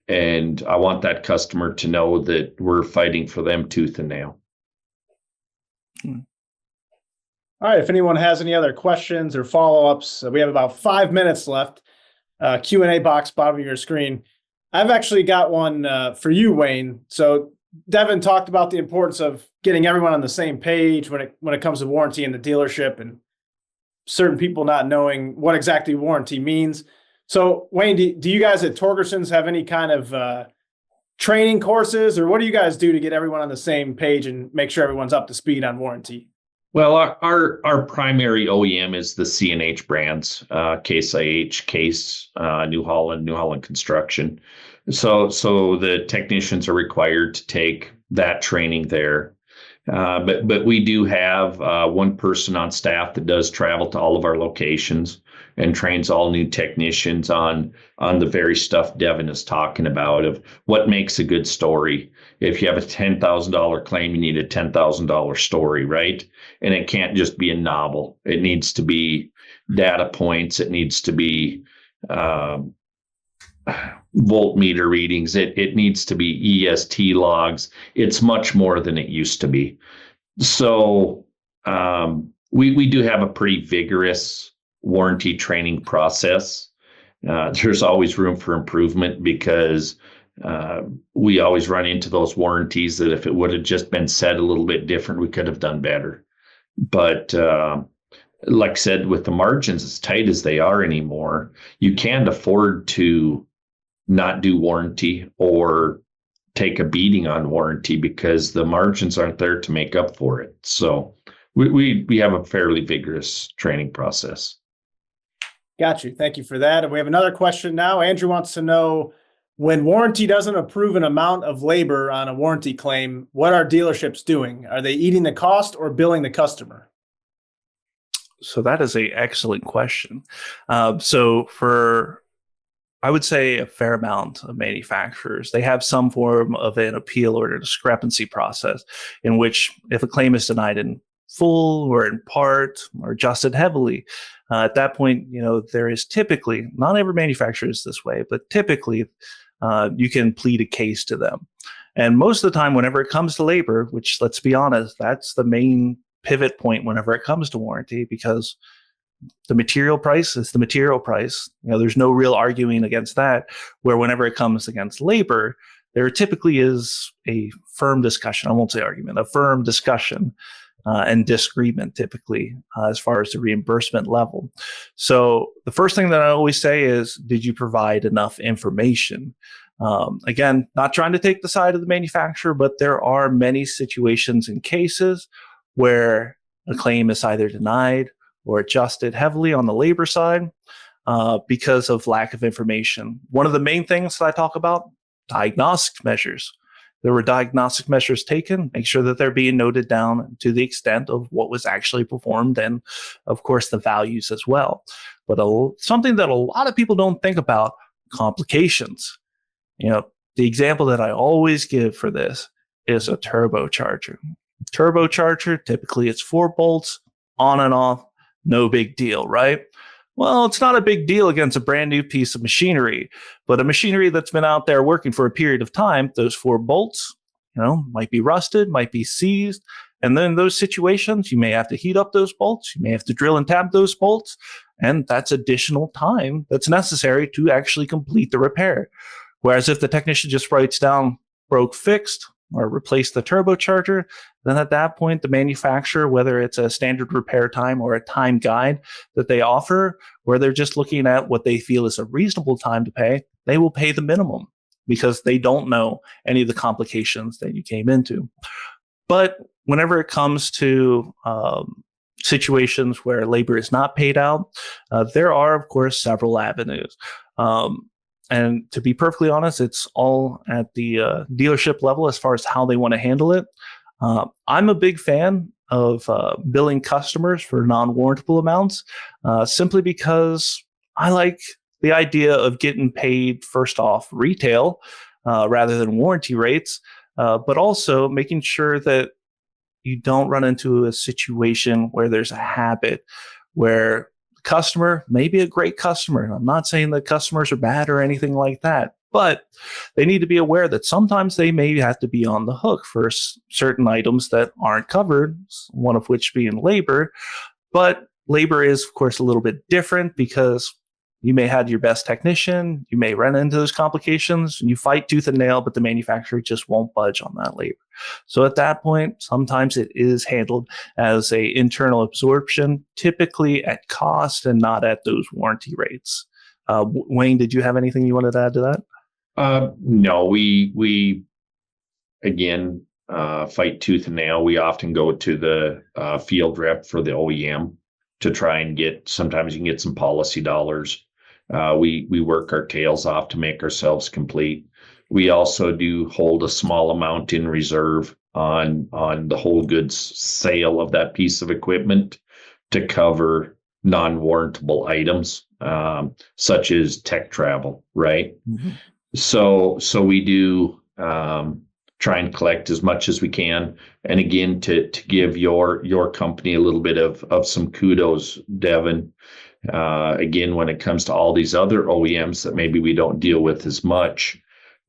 And I want that customer to know that we're fighting for them tooth and nail. All right. If anyone has any other questions or follow-ups, we have about 5 minutes left. Q&A box, bottom of your screen. I've actually got one for you, Wayne. So Devin talked about the importance of getting everyone on the same page when it comes to warranty in the dealership, and certain people not knowing what exactly warranty means. So Wayne, do you guys at Torgerson's have any kind of training courses, or what do you guys do to get everyone on the same page and make sure everyone's up to speed on warranty? Well, our primary OEM is the C&H brands, Case IH, Case, New Holland Construction. So the technicians are required to take that training there. But we do have one person on staff that does travel to all of our locations and trains all new technicians on the very stuff Devin is talking about, of what makes a good story. If you have a $10,000 claim, you need a $10,000 story, right? And it can't just be a novel. It needs to be data points. It needs to be voltmeter readings. It needs to be EST logs. It's much more than it used to be. So we do have a pretty vigorous warranty training process. There's always room for improvement, because we always run into those warranties that if it would have just been said a little bit different, we could have done better. But like I said, with the margins as tight as they are anymore, you can't afford to not do warranty or take a beating on warranty, because the margins aren't there to make up for it. So we have a fairly vigorous training process. Got you. Thank you for that. And we have another question now. Andrew wants to know, when warranty doesn't approve an amount of labor on a warranty claim, what are dealerships doing? Are they eating the cost or billing the customer? So that is an excellent question. I would say a fair amount of manufacturers, they have some form of an appeal or a discrepancy process, in which if a claim is denied in full or in part or adjusted heavily, at that point, there is typically, not every manufacturer is this way, but typically you can plead a case to them. And most of the time, whenever it comes to labor, which, let's be honest, that's the main pivot point whenever it comes to warranty, because the material price is the material price. There's no real arguing against that. Where whenever it comes against labor, there typically is a firm discussion. I won't say argument, a firm discussion and disagreement typically as far as the reimbursement level. So the first thing that I always say is, did you provide enough information? Again, not trying to take the side of the manufacturer, but there are many situations and cases where a claim is either denied or adjusted heavily on the labor side because of lack of information. One of the main things that I talk about, diagnostic measures. There were diagnostic measures taken, make sure that they're being noted down to the extent of what was actually performed, and of course the values as well. But something that a lot of people don't think about, complications. The example that I always give for this is a turbocharger. Turbocharger, typically it's 4 bolts, on and off, no big deal, right? Well, it's not a big deal against a brand new piece of machinery, but a machinery that's been out there working for a period of time, those 4 bolts, might be rusted, might be seized, And then in those situations, you may have to heat up those bolts. You may have to drill and tab those bolts. And that's additional time that's necessary to actually complete the repair. Whereas if the technician just writes down broke, fixed, or replace the turbocharger, then at that point, the manufacturer, whether it's a standard repair time or a time guide that they offer, where they're just looking at what they feel is a reasonable time to pay, they will pay the minimum because they don't know any of the complications that you came into. But whenever it comes to situations where labor is not paid out, there are, of course, several avenues. And to be perfectly honest, it's all at the dealership level as far as how they want to handle it. I'm a big fan of billing customers for non-warrantable amounts, simply because I like the idea of getting paid first off retail rather than warranty rates, but also making sure that you don't run into a situation where there's a habit where the customer may be a great customer. I'm not saying that customers are bad or anything like that, but they need to be aware that sometimes they may have to be on the hook for certain items that aren't covered, one of which being labor. But labor is, of course, a little bit different because you may have your best technician, you may run into those complications, and you fight tooth and nail, but the manufacturer just won't budge on that labor. So at that point, sometimes it is handled as a internal absorption, typically at cost and not at those warranty rates. Wayne, did you have anything you wanted to add to that? No, we again fight tooth and nail. We often go to the field rep for the OEM to try and sometimes you can get some policy dollars. We work our tails off to make ourselves complete. We also do hold a small amount in reserve on the whole goods sale of that piece of equipment to cover non-warrantable items, such as tech travel, right? Mm-hmm. So we do try and collect as much as we can. And again, to give your company a little bit of some kudos, Devin. Again, when it comes to all these other OEMs that maybe we don't deal with as much,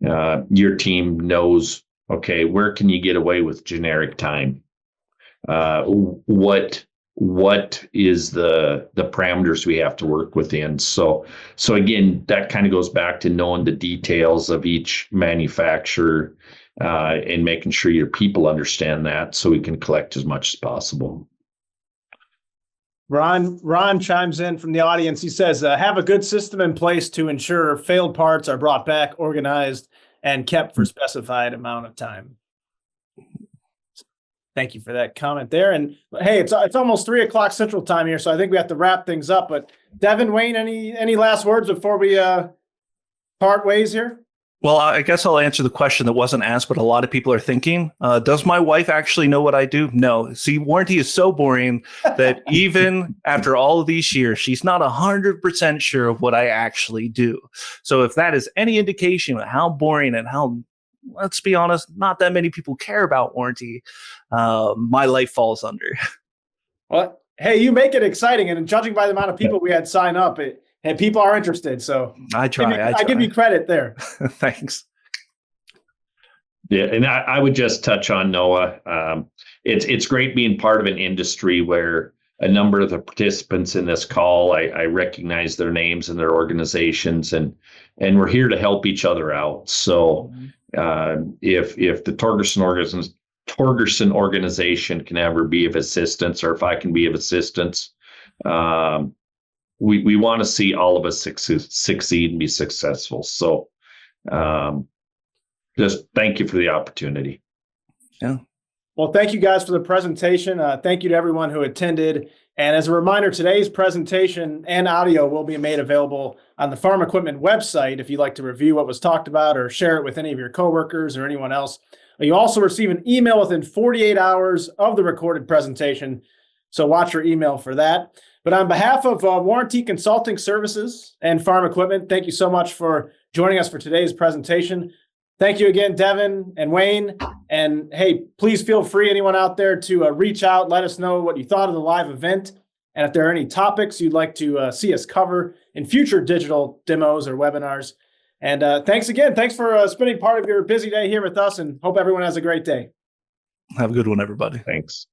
your team knows, okay, where can you get away with generic time? What is the parameters we have to work within? So again, that kind of goes back to knowing the details of each manufacturer and making sure your people understand that so we can collect as much as possible. Ron chimes in from the audience. He says, have a good system in place to ensure failed parts are brought back, organized, and kept for specified amount of time. Thank you for that comment there. And hey, it's almost 3:00 Central Time here, so I think we have to wrap things up. But Devin, Wayne, any last words before we part ways here? Well, I guess I'll answer the question that wasn't asked, but a lot of people are thinking, does my wife actually know what I do? No. See, warranty is so boring that even after all of these years, she's not 100% sure of what I actually do. So if that is any indication of how boring and how, let's be honest, not that many people care about warranty, my life falls under. Well, hey, you make it exciting. And judging by the amount of people we had sign up, and people are interested, so I try. I give you credit there. Thanks. Yeah, and I would just touch on Noah. It's great being part of an industry where a number of the participants in this call, I recognize their names and their organizations, and we're here to help each other out. So if the Torgerson organization can ever be of assistance, or if I can be of assistance, we want to see all of us succeed and be successful. So just thank you for the opportunity. Yeah. Well, thank you guys for the presentation. Thank you to everyone who attended. And as a reminder, today's presentation and audio will be made available on the Farm Equipment website if you'd like to review what was talked about or share it with any of your coworkers or anyone else. You also receive an email within 48 hours of the recorded presentation, so watch your email for that. But on behalf of Warranty Consulting Services and Farm Equipment, thank you so much for joining us for today's presentation. Thank you again, Devin and Wayne. And hey, please feel free, anyone out there, to reach out, let us know what you thought of the live event. And if there are any topics you'd like to see us cover in future digital demos or webinars. And thanks again. Thanks for spending part of your busy day here with us, and hope everyone has a great day. Have a good one, everybody. Thanks.